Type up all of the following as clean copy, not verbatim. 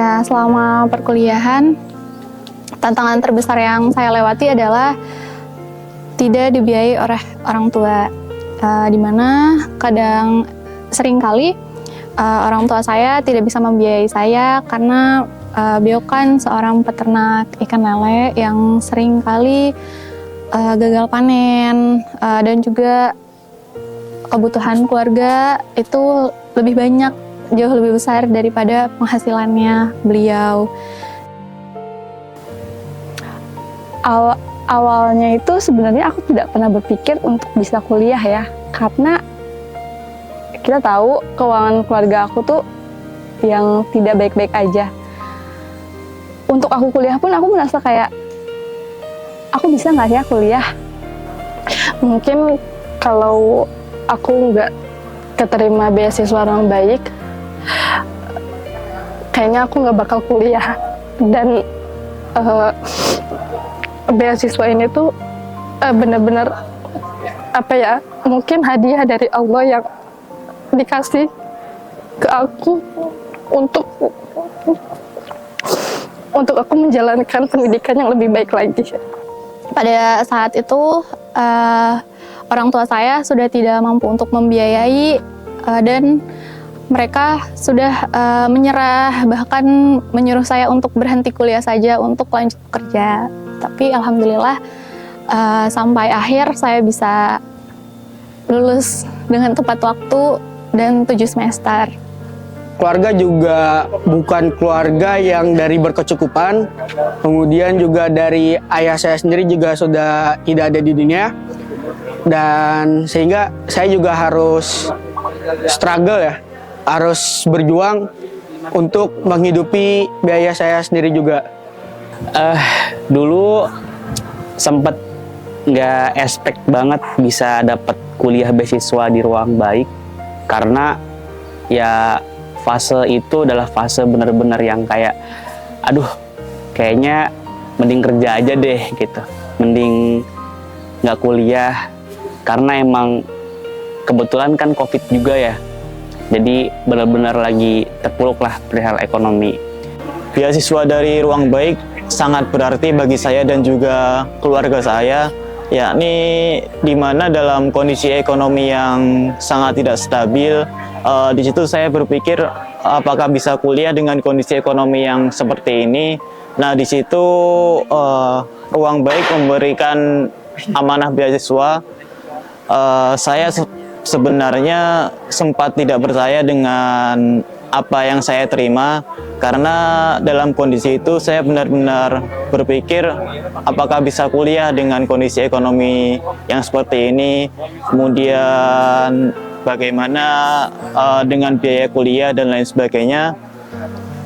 Ya, selama perkuliahan, tantangan terbesar yang saya lewati adalah tidak dibiayai oleh orang tua, di mana kadang seringkali orang tua saya tidak bisa membiayai saya karena beliau kan seorang peternak ikan lele yang seringkali gagal panen, dan juga kebutuhan keluarga itu lebih banyak, jauh lebih besar daripada penghasilannya beliau. Awalnya itu sebenarnya aku tidak pernah berpikir untuk bisa kuliah ya, karena kita tahu keuangan keluarga aku tuh yang tidak baik-baik aja. Untuk aku kuliah pun aku merasa kayak, aku bisa nggak ya kuliah? Mungkin kalau aku nggak keterima beasiswa orang baik, kayaknya aku nggak bakal kuliah. Dan beasiswa ini tuh benar-benar apa ya, mungkin hadiah dari Allah yang dikasih ke aku untuk aku menjalankan pendidikan yang lebih baik lagi. Pada saat itu orang tua saya sudah tidak mampu untuk membiayai, dan mereka sudah menyerah, bahkan menyuruh saya untuk berhenti kuliah saja untuk lanjut bekerja. Tapi alhamdulillah sampai akhir saya bisa lulus dengan tepat waktu dan 7 semester. Keluarga juga bukan keluarga yang dari berkecukupan, kemudian juga dari ayah saya sendiri juga sudah tidak ada di dunia, dan sehingga saya juga harus struggle ya, harus berjuang untuk menghidupi biaya saya sendiri juga. Dulu sempet nggak expect banget bisa dapat kuliah beasiswa di Ruang Baik, karena ya fase itu adalah fase benar-benar yang kayak, aduh kayaknya mending kerja aja deh gitu, mending nggak kuliah, karena emang kebetulan kan COVID juga ya, jadi benar-benar lagi terpuruk lah perihal ekonomi. Beasiswa dari Ruang Baik sangat berarti bagi saya dan juga keluarga saya, yakni di mana dalam kondisi ekonomi yang sangat tidak stabil. Di situ saya berpikir apakah bisa kuliah dengan kondisi ekonomi yang seperti ini. Nah, di situ Ruang Baik memberikan amanah beasiswa. Saya sebenarnya sempat tidak percaya dengan apa yang saya terima, karena dalam kondisi itu saya benar-benar berpikir apakah bisa kuliah dengan kondisi ekonomi yang seperti ini, kemudian bagaimana dengan biaya kuliah dan lain sebagainya.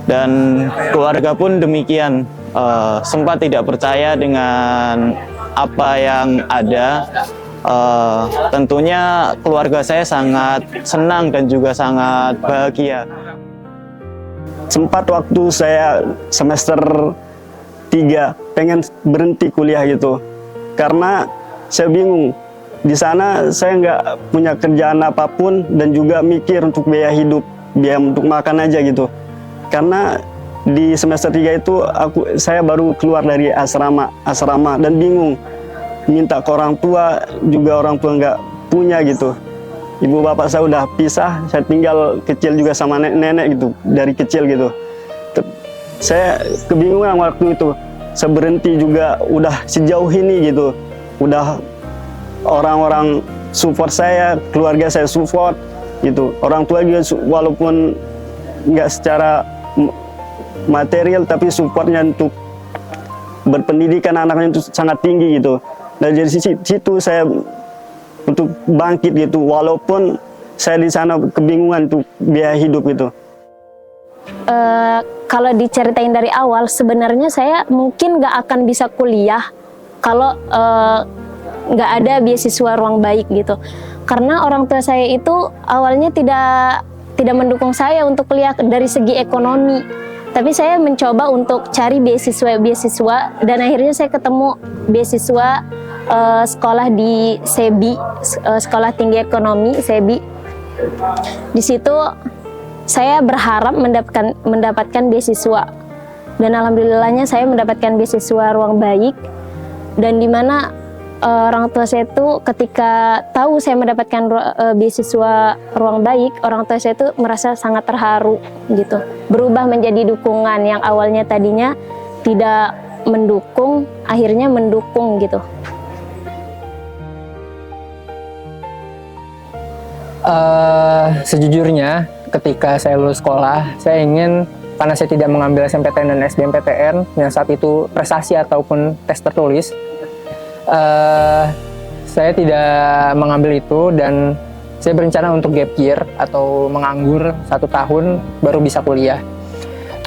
Dan keluarga pun demikian, sempat tidak percaya dengan apa yang ada. Tentunya keluarga saya sangat senang dan juga sangat bahagia. Sempat waktu saya semester 3 pengen berhenti kuliah gitu, karena saya bingung. Di sana saya nggak punya kerjaan apapun dan juga mikir untuk biaya hidup, biaya untuk makan aja gitu. Karena di semester 3 itu saya baru keluar dari asrama dan bingung. Minta ke orang tua, juga orang tua nggak punya gitu. Ibu bapak saya udah pisah, saya tinggal kecil juga sama nenek gitu, dari kecil gitu. Saya kebingungan waktu itu, saya berhenti juga udah sejauh ini gitu. Udah orang-orang support saya, keluarga saya support gitu. Orang tua juga walaupun nggak secara material, tapi supportnya untuk berpendidikan anaknya itu sangat tinggi gitu. Dan dari situ saya untuk bangkit gitu, walaupun saya di sana kebingungan untuk biaya hidup itu. Kalau diceritain dari awal, sebenarnya saya mungkin nggak akan bisa kuliah kalau nggak ada beasiswa Ruang Baik gitu. Karena orang tua saya itu awalnya tidak mendukung saya untuk kuliah dari segi ekonomi. Tapi saya mencoba untuk cari beasiswa dan akhirnya saya ketemu beasiswa sekolah di SEBI, Sekolah Tinggi Ekonomi SEBI. Di situ saya berharap mendapatkan beasiswa, dan alhamdulillahnya saya mendapatkan beasiswa ruang baik, dan dimana orang tua saya itu ketika tahu saya mendapatkan beasiswa ruang baik, orang tua saya itu merasa sangat terharu gitu, berubah menjadi dukungan yang awalnya tadinya tidak mendukung, akhirnya mendukung gitu. Sejujurnya ketika saya lulus sekolah, saya ingin, karena saya tidak mengambil SNMPTN dan SBMPTN yang saat itu prestasi ataupun tes tertulis, saya tidak mengambil itu dan saya berencana untuk gap year atau menganggur 1 tahun baru bisa kuliah.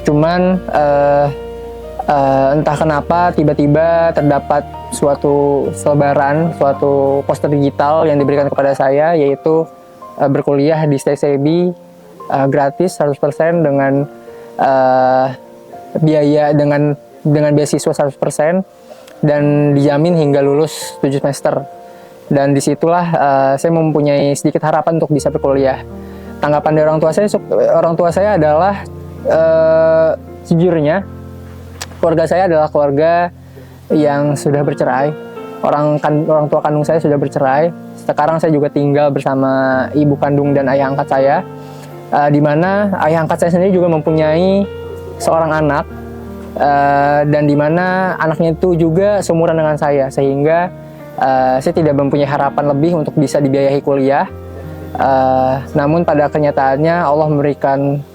Cuman entah kenapa tiba-tiba terdapat suatu selebaran, suatu poster digital yang diberikan kepada saya, yaitu berkuliah di STCB gratis 100% dengan biaya dengan beasiswa 100% dan dijamin hingga lulus 7 semester. Dan disitulah saya mempunyai sedikit harapan untuk bisa berkuliah. Tanggapan dari orang tua saya adalah sejujurnya keluarga saya adalah keluarga yang sudah bercerai. Orang tua kandung saya sudah bercerai. Sekarang saya juga tinggal bersama ibu kandung dan ayah angkat saya, di mana ayah angkat saya sendiri juga mempunyai seorang anak, dan di mana anaknya itu juga seumuran dengan saya, sehingga saya tidak mempunyai harapan lebih untuk bisa dibiayai kuliah. Namun pada kenyataannya Allah memberikan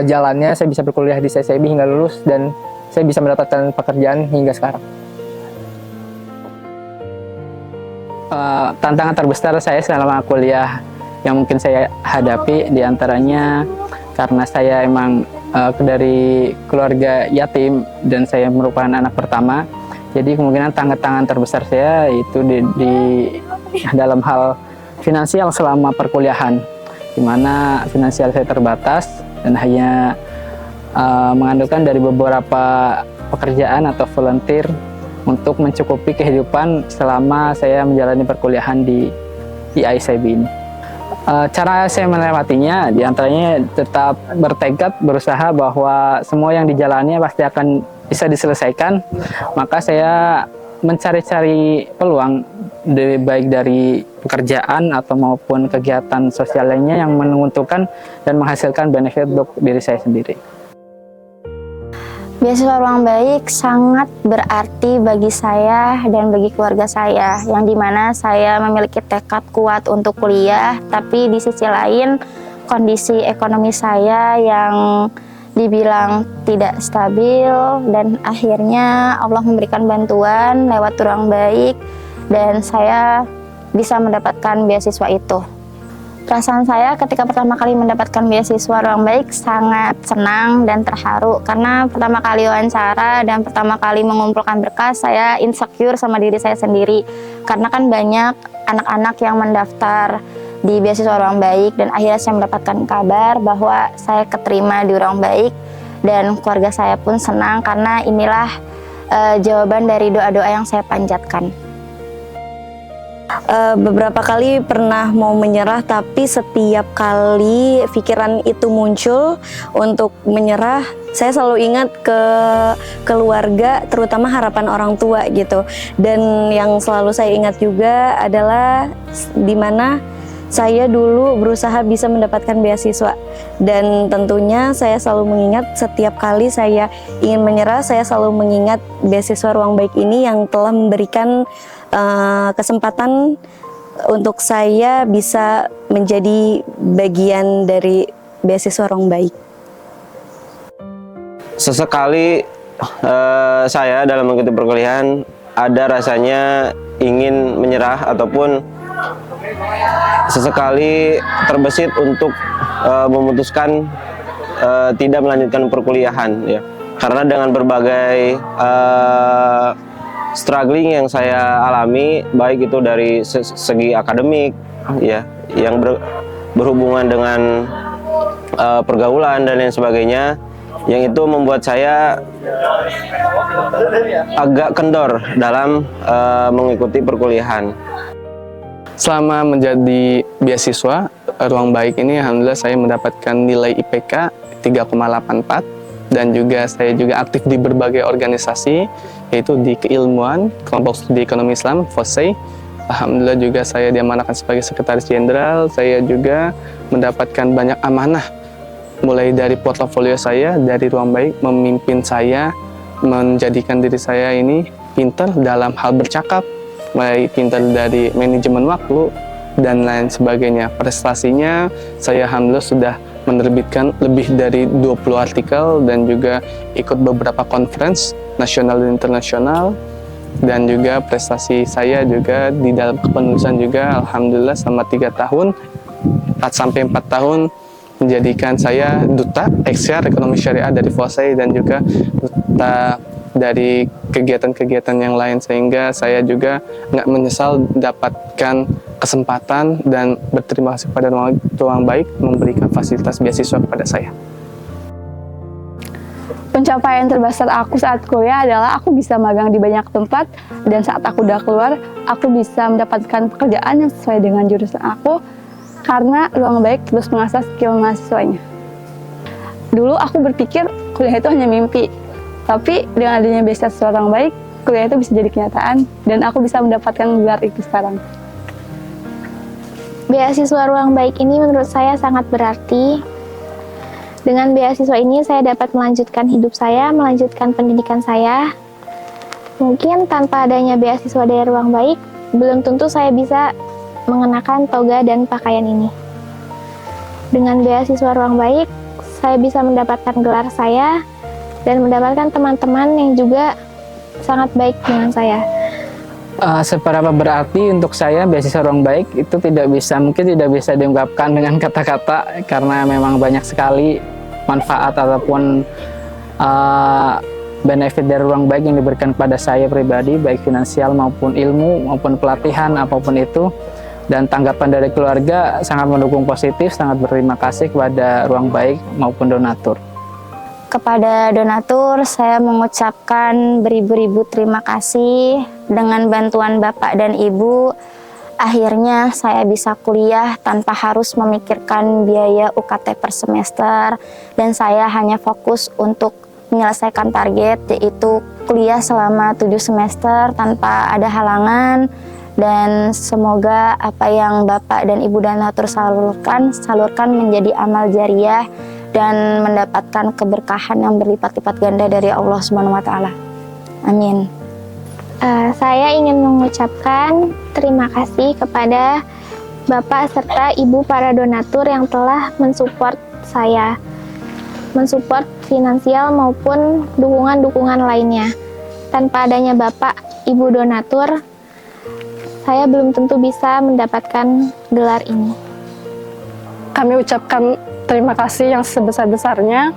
jalannya, saya bisa berkuliah di STCB hingga lulus dan saya bisa mendapatkan pekerjaan hingga sekarang. Tantangan terbesar saya selama kuliah yang mungkin saya hadapi diantaranya karena saya emang dari keluarga yatim dan saya merupakan anak pertama, jadi kemungkinan tantangan terbesar saya itu di dalam hal finansial selama perkuliahan, di mana finansial saya terbatas dan hanya mengandalkan dari beberapa pekerjaan atau volunteer untuk mencukupi kehidupan selama saya menjalani perkuliahan di ICB ini. Cara saya melewatinya diantaranya tetap bertekad, berusaha bahwa semua yang dijalani pasti akan bisa diselesaikan. Maka saya mencari-cari peluang baik dari pekerjaan atau maupun kegiatan sosial lainnya yang menguntungkan dan menghasilkan benefit untuk diri saya sendiri. Beasiswa ruang baik sangat berarti bagi saya dan bagi keluarga saya, yang dimana saya memiliki tekad kuat untuk kuliah, tapi di sisi lain kondisi ekonomi saya yang dibilang tidak stabil, dan akhirnya Allah memberikan bantuan lewat ruang baik dan saya bisa mendapatkan beasiswa itu. Perasaan saya ketika pertama kali mendapatkan beasiswa ruang baik sangat senang dan terharu, karena pertama kali wawancara dan pertama kali mengumpulkan berkas saya insecure sama diri saya sendiri, karena kan banyak anak-anak yang mendaftar di beasiswa ruang baik, dan akhirnya saya mendapatkan kabar bahwa saya keterima di ruang baik dan keluarga saya pun senang karena inilah jawaban dari doa-doa yang saya panjatkan. Beberapa kali pernah mau menyerah, tapi setiap kali pikiran itu muncul untuk menyerah, saya selalu ingat ke keluarga, terutama harapan orang tua gitu. Dan yang selalu saya ingat juga adalah dimana saya dulu berusaha bisa mendapatkan beasiswa, dan tentunya saya selalu mengingat setiap kali saya ingin menyerah, saya selalu mengingat beasiswa ruang baik ini yang telah memberikan kesempatan untuk saya bisa menjadi bagian dari beasiswa ruang baik. Sesekali saya dalam mengikuti perkuliahan ada rasanya ingin menyerah ataupun sesekali terbesit untuk memutuskan tidak melanjutkan perkuliahan, ya, karena dengan berbagai struggling yang saya alami, baik itu dari segi akademik, ya, yang berhubungan dengan pergaulan dan lain sebagainya, yang itu membuat saya agak kendor dalam mengikuti perkuliahan. Selama menjadi beasiswa Ruang Baik ini, alhamdulillah saya mendapatkan nilai IPK 3,84 dan juga saya juga aktif di berbagai organisasi, yaitu di keilmuan, kelompok studi ekonomi Islam, FOSEI. Alhamdulillah juga saya diamanahkan sebagai sekretaris jenderal. Saya juga mendapatkan banyak amanah, mulai dari portofolio saya, dari Ruang Baik memimpin saya, menjadikan diri saya ini pintar dalam hal bercakap, mulai pintar dari manajemen waktu dan lain sebagainya. Prestasinya saya alhamdulillah sudah menerbitkan lebih dari 20 artikel dan juga ikut beberapa conference nasional dan internasional, dan juga prestasi saya juga di dalam kepenulisan juga alhamdulillah selama 3 tahun 4 tahun menjadikan saya duta XR ekonomi syariah dari FOSEI dan juga duta dari kegiatan-kegiatan yang lain, sehingga saya juga nggak menyesal dapatkan kesempatan dan berterima kasih kepada Ruang Baik memberikan fasilitas beasiswa kepada saya. Pencapaian terbesar aku saat kuliah adalah aku bisa magang di banyak tempat, dan saat aku udah keluar, aku bisa mendapatkan pekerjaan yang sesuai dengan jurusan aku karena Ruang Baik terus mengasah skill mahasiswanya. Dulu aku berpikir kuliah itu hanya mimpi, tapi dengan adanya beasiswa Ruang Baik, kuliah itu bisa jadi kenyataan dan aku bisa mendapatkan gelar itu sekarang. Beasiswa Ruang Baik ini menurut saya sangat berarti. Dengan beasiswa ini saya dapat melanjutkan hidup saya, melanjutkan pendidikan saya. Mungkin tanpa adanya beasiswa dari Ruang Baik, belum tentu saya bisa mengenakan toga dan pakaian ini. Dengan beasiswa Ruang Baik, saya bisa mendapatkan gelar saya dan mendapatkan teman-teman yang juga sangat baik dengan saya. Seberapa berarti untuk saya beasiswa Ruang Baik itu mungkin tidak bisa diungkapkan dengan kata-kata, karena memang banyak sekali manfaat ataupun benefit dari Ruang Baik yang diberikan kepada saya pribadi, baik finansial maupun ilmu maupun pelatihan apapun itu. Dan tanggapan dari keluarga sangat mendukung positif, sangat berterima kasih kepada Ruang Baik maupun donatur. Kepada donatur, saya mengucapkan beribu-ribu terima kasih. Dengan bantuan Bapak dan Ibu, akhirnya saya bisa kuliah tanpa harus memikirkan biaya UKT per semester, dan saya hanya fokus untuk menyelesaikan target, yaitu kuliah selama 7 semester tanpa ada halangan. Dan semoga apa yang Bapak dan Ibu donatur salurkan menjadi amal jariah dan mendapatkan keberkahan yang berlipat-lipat ganda dari Allah Subhanahu wa Ta'ala. Amin. Saya ingin mengucapkan terima kasih kepada Bapak serta Ibu para donatur yang telah mensupport saya, mensupport finansial maupun dukungan-dukungan lainnya. Tanpa adanya Bapak, Ibu donatur, saya belum tentu bisa mendapatkan gelar ini. Kami ucapkan terima kasih yang sebesar-besarnya.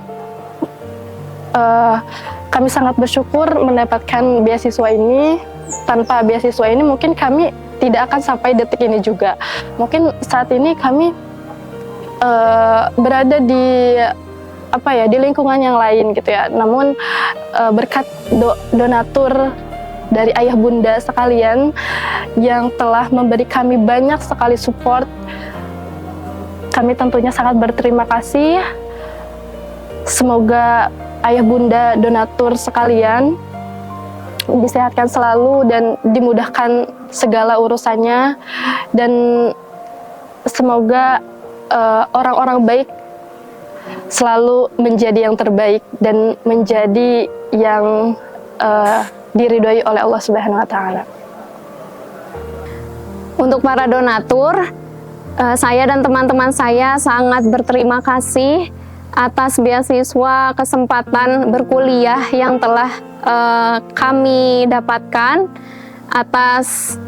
Kami sangat bersyukur mendapatkan beasiswa ini. Tanpa beasiswa ini mungkin kami tidak akan sampai detik ini juga. Mungkin saat ini kami berada di di lingkungan yang lain gitu ya. Namun berkat donatur dari ayah bunda sekalian yang telah memberi kami banyak sekali support, kami tentunya sangat berterima kasih. Semoga ayah bunda donatur sekalian disehatkan selalu dan dimudahkan segala urusannya, dan semoga orang-orang baik selalu menjadi yang terbaik dan menjadi yang diridhoi oleh Allah Subhanahu wa Ta'ala. Untuk para donatur, saya dan teman-teman saya sangat berterima kasih atas beasiswa kesempatan berkuliah yang telah kami dapatkan, atas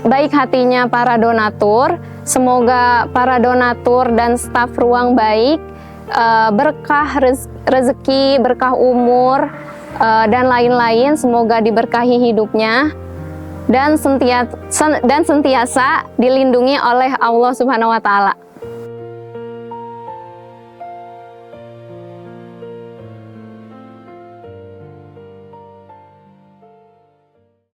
baik hatinya para donatur. Semoga para donatur dan staf Ruang Baik berkah rezeki, berkah umur, dan lain-lain, semoga diberkahi hidupnya dan sentiasa dilindungi oleh Allah Subhanahu wa Ta'ala.